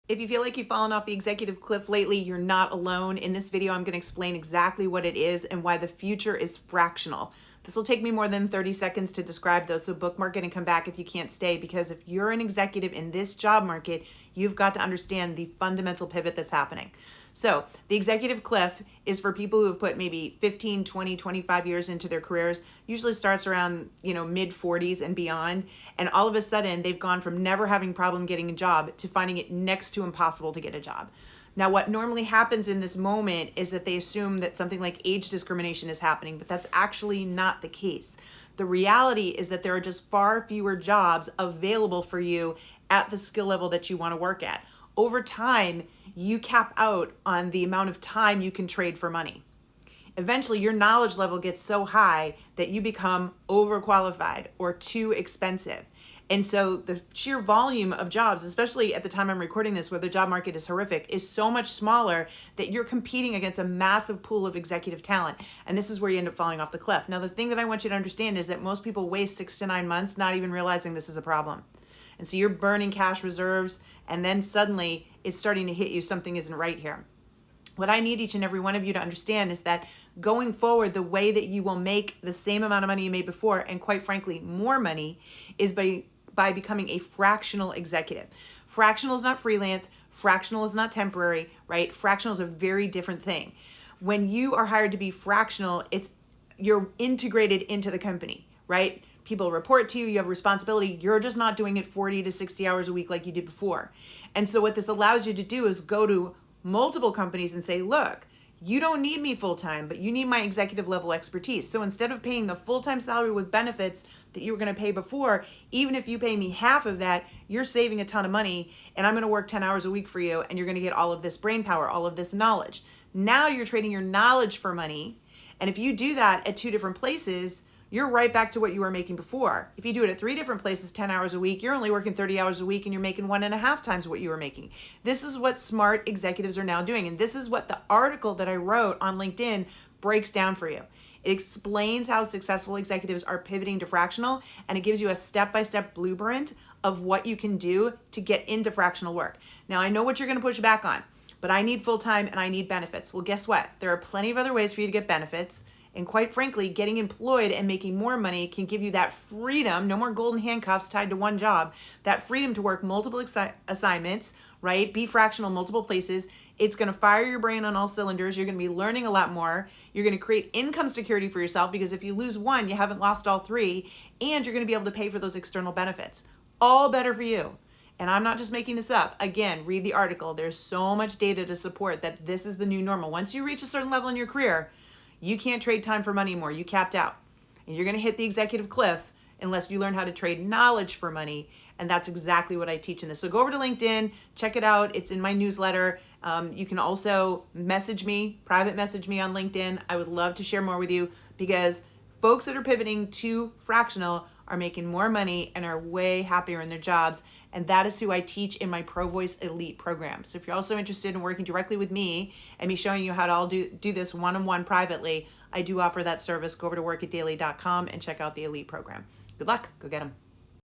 If you feel like you've fallen off the executive cliff lately, you're not alone. In this video, I'm going to explain exactly what it is and why the future is fractional. This will take me more than 30 seconds to describe though, so bookmark it and come back if you can't stay, because if you're an executive in this job market, you've got to understand the fundamental pivot that's happening. So the executive cliff is for people who have put maybe 15, 20, 25 years into their careers, usually starts around, mid 40s and beyond. And all of a sudden they've gone from never having problem getting a job to finding it next to impossible to get a job. Now, what normally happens in this moment is that they assume that something like age discrimination is happening, but that's actually not the case. The reality is that there are just far fewer jobs available for you at the skill level that you want to work at. Over time, you cap out on the amount of time you can trade for money. Eventually, your knowledge level gets so high that you become overqualified or too expensive. And so the sheer volume of jobs, especially at the time I'm recording this, where the job market is horrific, is so much smaller that you're competing against a massive pool of executive talent. And this is where you end up falling off the cliff. Now, the thing that I want you to understand is that most people waste 6 to 9 months not even realizing this is a problem. And so you're burning cash reserves, and then suddenly it's starting to hit you, something isn't right here. What I need each and every one of you to understand is that going forward, the way that you will make the same amount of money you made before, and quite frankly, more money, is by becoming a fractional executive. Fractional is not freelance. Fractional is not temporary, right? Fractional is a very different thing. When you are hired to be fractional, you're integrated into the company, right? People report to you, you have responsibility. You're just not doing it 40 to 60 hours a week like you did before. And so what this allows you to do is go to multiple companies and say, look, you don't need me full-time, but you need my executive level expertise. So instead of paying the full-time salary with benefits that you were going to pay before, even if you pay me half of that, you're saving a ton of money, and I'm going to work 10 hours a week for you, and you're going to get all of this brain power, all of this knowledge. Now you're trading your knowledge for money. And if you do that at 2 different places, you're right back to what you were making before. If you do it at 3 different places, 10 hours a week, you're only working 30 hours a week and you're making 1.5 times what you were making. This is what smart executives are now doing. And this is what the article that I wrote on LinkedIn breaks down for you. It explains how successful executives are pivoting to fractional, and it gives you a step-by-step blueprint of what you can do to get into fractional work. Now, I know what you're going to push back on, but I need full-time and I need benefits. Well, guess what? There are plenty of other ways for you to get benefits. And quite frankly, getting employed and making more money can give you that freedom, no more golden handcuffs tied to one job, that freedom to work multiple assignments, right? Be fractional multiple places. It's going to fire your brain on all cylinders. You're going to be learning a lot more. You're going to create income security for yourself, because if you lose one, you haven't lost all 3, and you're going to be able to pay for those external benefits. All better for you. And I'm not just making this up. Again, read the article. There's so much data to support that this is the new normal. Once you reach a certain level in your career, you can't trade time for money anymore. You capped out. And you're going to hit the executive cliff unless you learn how to trade knowledge for money. And that's exactly what I teach in this. So go over to LinkedIn, check it out. It's in my newsletter. You can also private message me on LinkedIn. I would love to share more with you, because folks that are pivoting to fractional are making more money and are way happier in their jobs. And that is who I teach in my Pro Voice Elite program. So if you're also interested in working directly with me and me showing you how to all do this one-on-one privately, I do offer that service. Go over to workitdaily.com and check out the Elite program. Good luck. Go get them.